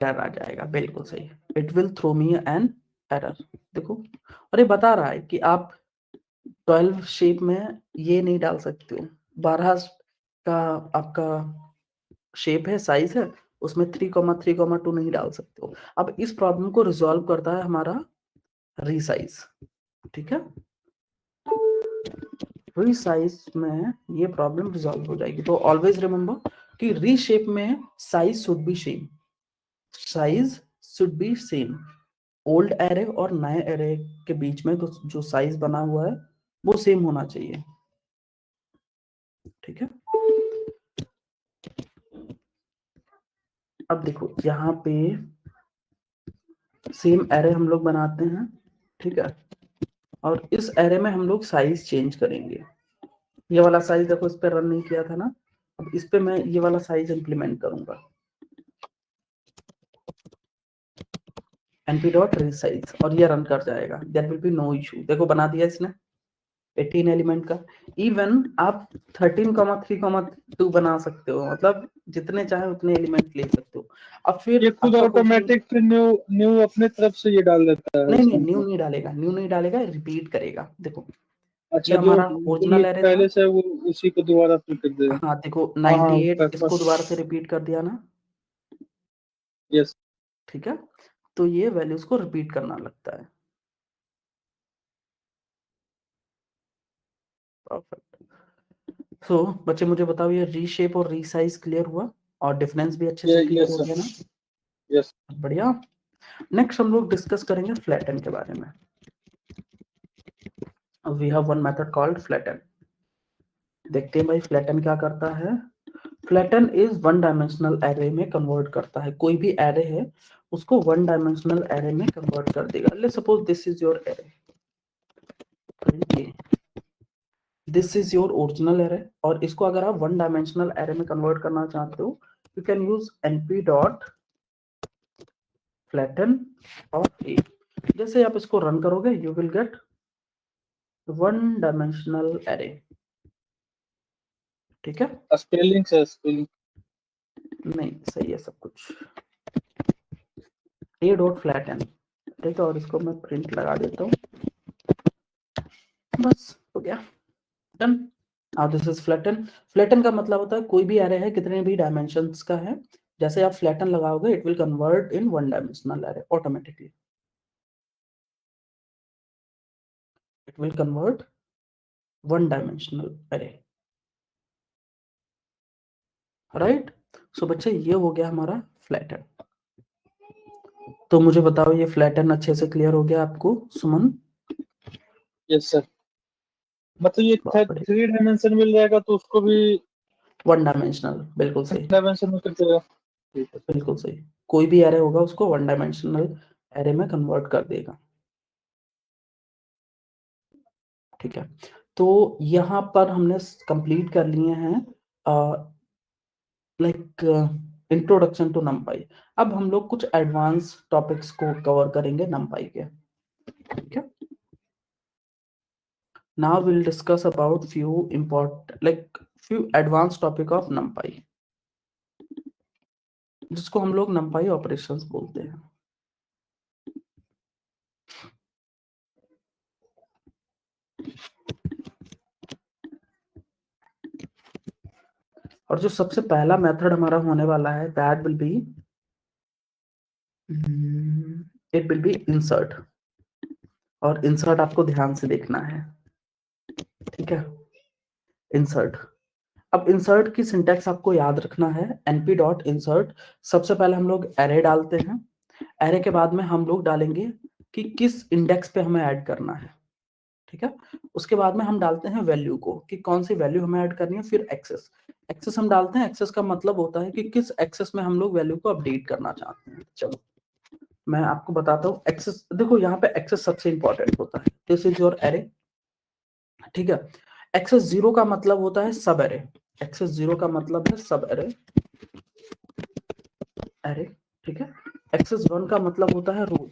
Error आ जाएगा, बिल्कुल सही। It will throw me an error. देखो, और ये बता रहा है कि आप 12 शेप में ये नहीं डाल सकते हो, 12 का आपका शेप है, साइज है, उसमें 3,3,2 नहीं डाल सकते हो। अब इस प्रॉब्लम को रिजॉल्व करता है हमारा रीसाइज। ठीक है, रीसाइज में ये प्रॉब्लम रिजॉल्व हो जाएगी। तो ऑलवेज रिमेंबर कि रीशेप में size should be same, size should be same. Old array और नए एरे के बीच में तो जो साइज बना हुआ है वो सेम होना चाहिए। ठीक है, अब देखो यहाँ पे सेम एरे हम लोग बनाते हैं। ठीक है, और इस एरे में हम लोग साइज चेंज करेंगे। ये वाला साइज देखो, इस पे रन नहीं किया था ना, अब इस पे मैं ये वाला साइज इंप्लीमेंट करूंगा, np डॉट रीसाइज, और ये रन कर जाएगा। There will be no issue. देखो बना दिया इसने 18 एलिमेंट का। इवन आप 13,3,2 बना सकते हो, मतलब जितने चाहे उतने एलिमेंट ले सकते हो। अब फिर ये खुद आपका ऑटोमेटिक फिर न्यू अपने तरफ से ये डाल देता है नहीं, इसमें? न्यू नहीं डालेगा, न्यू नहीं डालेगा, रिपीट करेगा। देखो अच्छा, ये जो हमारा ओरिजिनल एरे था। पहले से वो उसी को दोबारा फिर कर देगा। हाँ देखो, हाँ हाँ 98 इसको बस। दोबारा से रिपीट कर दिया ना। यस। ठीक है, तो ये वैल्यूज को रिपीट करना लगता है। परफेक्ट। सो बच्चे मुझे बताओ, ये रीशेप और रीसाइज क्लियर हुआ और डिफरेंस भी अच्छे से क्लियर यस हो सर। गया ना? यस। बढ़िया। नेक्स्ट हम लोग डिस्कस करेंगे फ्लैटन के बारे में। We have one method called flatten. देखते हैं भाई फ्लैटन क्या करता है। Flatten is one dimensional array में कन्वर्ट करता है। कोई भी एरे है उसको वन डायमेंशनल एरे में कन्वर्ट कर देगा। Let's suppose this is your array, this is your original array, और इसको अगर आप वन डायमेंशनल एरे में कन्वर्ट करना चाहते हो, you can use np dot flatten of A. जैसे आप इसको रन करोगे you will get one dimensional array. ठीक है, स्पेलिंग सर, स्पेलिंग। नहीं सही है सब कुछ। ए डॉट फ्लैटन, ठीक है, और इसको मैं प्रिंट लगा देता हूँ, बस हो गया, done. Now this is flatten. Flatten का मतलब होता है कोई भी एरे है, कितने भी डायमेंशंस का है, जैसे आप फ्लैटन लगाओगे it will convert in one dimensional array automatically. It will convert one dimensional array, right. So बच्चे ये हो गया हमारा फ्लैटन। तो मुझे बताओ ये फ्लैटन अच्छे से क्लियर हो गया आपको सुमन? Yes sir. मतलब ये बहुत बढ़िया, 3 डायमेंशन मिल जाएगा तो उसको भी वन डायमेंशनल, बिल्कुल सही, डायमेंशन में कर देगा। ठीक है। बिल्कुल सही। कोई भी एरे होगा उसको वन डायमेंशनल एरे में कन्वर्ट कर देगा। ठीक है, तो यहाँ पर हमने कंप्लीट कर लिए हैं लाइक इंट्रोडक्शन टू नंपाई। अब हम लोग कुछ एडवांस टॉपिक्स को कवर करेंगे नंपाई के। ठीक है, now will discuss about few important like few advance topic of नंपाई, जिसको हम लोग नंपाई ऑपरेशंस बोलते हैं। और जो सबसे पहला मेथड हमारा होने वाला है that will be it will be insert. और इंसर्ट आपको ध्यान से देखना है, ठीक है। इंसर्ट, अब इंसर्ट की सिंटैक्स आपको याद रखना है, np डॉट इंसर्ट। सबसे पहले हम लोग एरे डालते हैं, एरे के बाद में हम लोग डालेंगे कि किस इंडेक्स पे हमें ऐड करना है। ठीक है, उसके बाद में हम डालते हैं वैल्यू को कि कौन सी वैल्यू हमें ऐड करनी है, फिर एक्सेस। एक्सेस हम डालते हैं, एक्सेस का मतलब होता है कि किस एक्सेस में हम लोग वैल्यू को अपडेट करना चाहते हैं। चलो मैं आपको बताता हूँ एक्सेस। देखो यहाँ पे एक्सेस सबसे इंपॉर्टेंट होता है, दिस इज योर एरे। ठीक है, एक्सेस 0 का मतलब होता है सब एरे। एक्सेस 0 का मतलब है सब एरे, एरे। ठीक है, एक्सेस 1 का मतलब होता है रोज,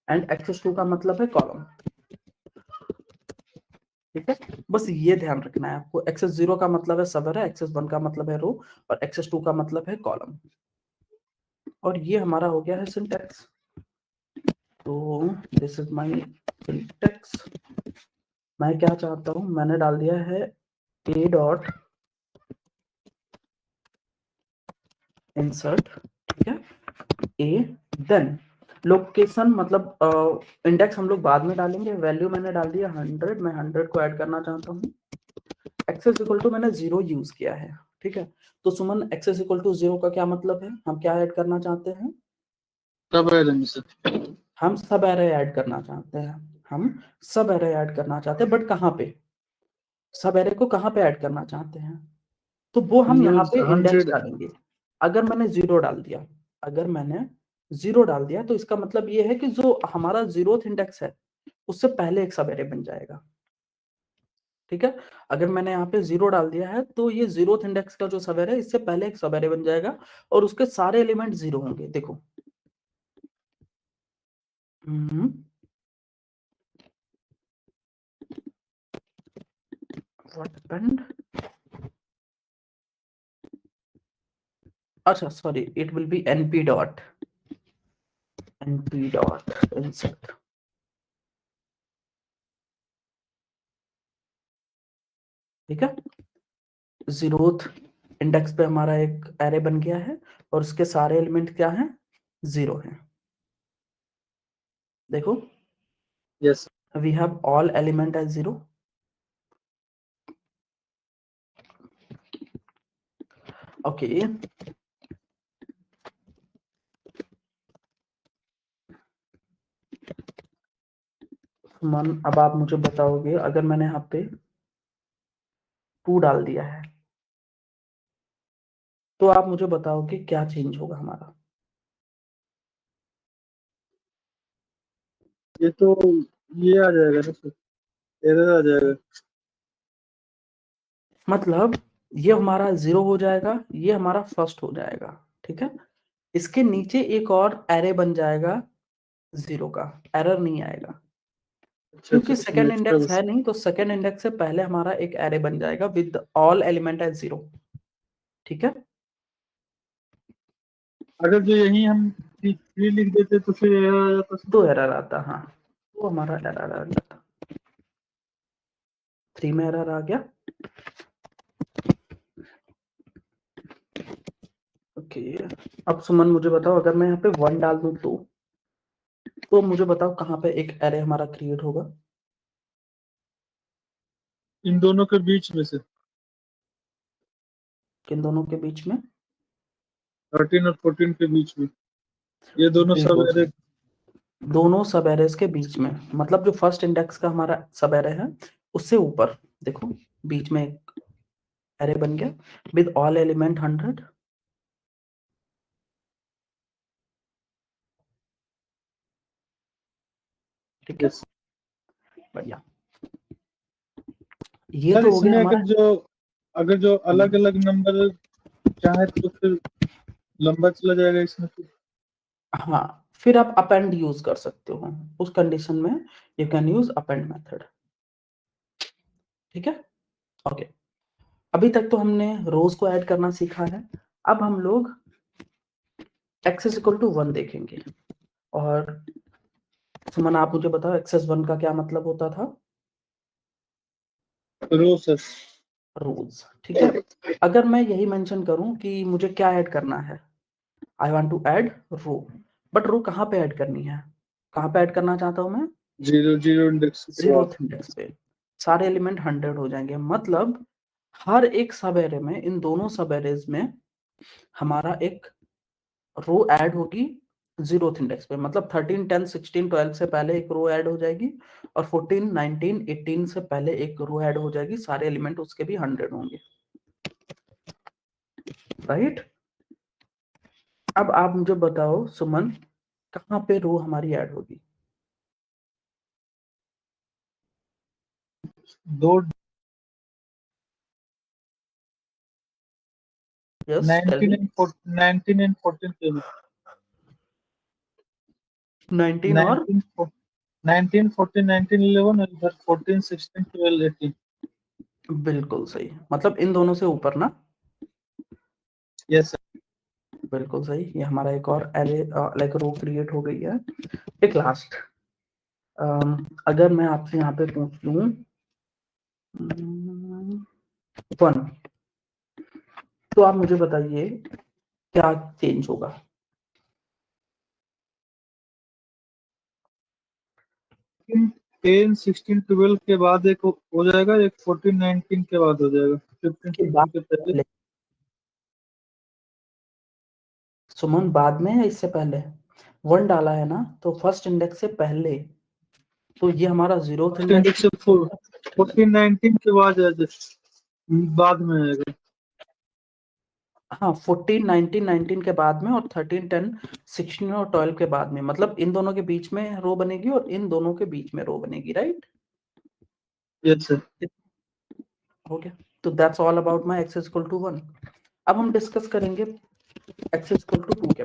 एंड एक्सेस 2 का मतलब है कॉलम। ठीक है, बस ये ध्यान रखना है आपको। एक्सेस 0 का मतलब है सब एरे, एक्सेस 1 का मतलब है रो, और एक्सेस 2 का मतलब है कॉलम। और ये हमारा हो गया है सिंटैक्स। तो दिस इज माय सिंटैक्स। मैं क्या चाहता हूं, मैंने डाल दिया है ए डॉट इंसर्ट, ठीक है, ए देन लोकेशन, मतलब इंडेक्स हम लोग बाद में डालेंगे। वैल्यू मैंने डाल दिया 100, मैं 100 को ऐड करना चाहता हूँ। एक्सेस इक्वल टू मैंने 0 यूज किया है, ठीक है। तो सुमन, एक्सेस इक्वल टू 0 का क्या मतलब है, हम क्या ऐड करना चाहते हैं? सब है रंग से। हम सब एरे ऐड करना चाहते हैं, हम सब एरे ऐड करना चाहते हैं, बट कहाँ पे? सब एरे को कहाँ पे ऐड करना चाहते हैं? तो वो हम यहाँ यूज पे इंडेक्स 100 डालेंगे। अगर मैंने 0 डाल दिया, अगर मैंने 0 डाल दिया, तो इसका मतलब ये है कि जो हमारा 0th इंडेक्स है उससे पहले एक सब एरे बन जाएगा, ठीक है। अगर मैंने यहाँ पे 0 डाल दिया है तो ये 0th इंडेक्स का जो सब एरे है इससे पहले एक सब एरे बन जाएगा, और उसके सारे एलिमेंट 0 होंगे। देखो, व्हाट हैपेंड, अच्छा sorry, it will be np dot insert, ठीक है। 0th इंडेक्स पे हमारा एक एरे बन गया है, और उसके सारे एलिमेंट क्या हैं? 0 हैं। देखो, yes. We have all element as 0। Okay, मन अब आप मुझे बताओगे, अगर मैंने यहाँ पे 2 डाल दिया है तो आप मुझे बताओगे क्या चेंज होगा हमारा? ये तो ये आ जाएगा ना सर, एरर आ जाएगा। मतलब ये हमारा 0 हो जाएगा, ये हमारा फर्स्ट हो जाएगा, ठीक है। इसके नीचे एक और एरे बन जाएगा 0 का, एरर नहीं आएगा, अच्छा अच्छा क्योंकि अच्छा, सेकंड एक्स्ट्रा इंडेक्स बस। है नहीं। तो सेकंड इंडेक्स से पहले हमारा एक एरे बन जाएगा विद ऑल एलिमेंट एज 0, ठीक है। अगर जो यही हम 3 लिख देते तो फिर एरर आ जाता सर। तो एरर आता, हाँ, तो हमारा एरर आ जाता। 3 में एरर आ गया, ओके। अब सुमन मुझे बताओ, अगर मैं यहाँ पे 1 डाल दूं तो मुझे बताओ कहाँ पे एक एरे हमारा क्रिएट होगा? इन दोनों के बीच में से, किन दोनों के बीच में? 13 और 14 के बीच में, ये दोनों सब बिल्कुल एरर। सही, दोनों सब एरेस के बीच में, मतलब जो फर्स्ट इंडेक्स का हमारा सब एरे है उससे ऊपर, देखो बीच में एक एरे बन गया विद ऑल एलिमेंट 100, ठीक है, यस बढ़िया। ये सर, तो हो गया इसमें हमारा। अगर जो अलग अलग नंबर चाहे तो फिर लंबा चला जाएगा इसमें फिर। हाँ, फिर आप अपेंड यूज कर सकते हो, उस कंडीशन में you can use append method, ठीक है, ओके। अभी तक तो हमने रोज को ऐड करना सीखा है, अब हम लोग एक्सेस इक्वल टू 1 देखेंगे। और सुमन, आप मुझे बताओ एक्सेस 1 का क्या मतलब होता था? रो सर। रोज, ठीक है। अगर मैं यही मेंशन करूं कि मुझे क्या ऐड करना है, I want to add row, but row कहाँ पे ऐड करनी है, कहाँ पे ऐड करना चाहता हूं मैं? 0 इंडेक्स के बाद। 0th इंडेक्स पे। सारे एलिमेंट 100 हो जाएंगे, मतलब हर एक सब एरे में, इन दोनों सब एरेज में हमारा एक रो ऐड होगी 0th इंडेक्स पे। मतलब 13, 10, 16, 12 से पहले एक रो ऐड हो जाएगी, और 14, 19, 18 से पहले एक रो ऐड हो जाएगी, सारे एलिमेंट उसके भी 100 होंगे, राइट। अब आप मुझे बताओ सुमन, कहाँ पे रो हमारी ऐड होगी? दो यस टेल 19 मी। एंड 14 के 19 और 19 19 14 19 11 और इधर 14 16 12 18। बिल्कुल सही, मतलब इन दोनों से ऊपर ना। Yes sir. बिल्कुल सही। ये हमारा एक और एरे लाइक रो क्रिएट हो गई है। एक लास्ट, अगर मैं आपसे यहाँ पे पूछ लूं 1, तो आप मुझे बताइए क्या चेंज होगा। 10 16 12 के बाद एक हो जाएगा, एक 14 19 के बाद हो जाएगा, 15 के 16 बाद के पहले। सुमन बाद में या इससे पहले 1 डाला है ना, तो फर्स्ट इंडेक्स से पहले, तो ये हमारा 0th फर्स्ट इंडेक्स इंडेक्स से 14 19 के बाद में आएगा। हाँ 14 19 19 के बाद में, और 13 10 16 और 12 के बाद में, मतलब इन दोनों के बीच में रो बनेगी और इन दोनों के बीच में रो बनेगी, राइट। Yes sir. हो गया। तो that's all about my x = 1। अब हम डिस्कस करेंगे x = 2 के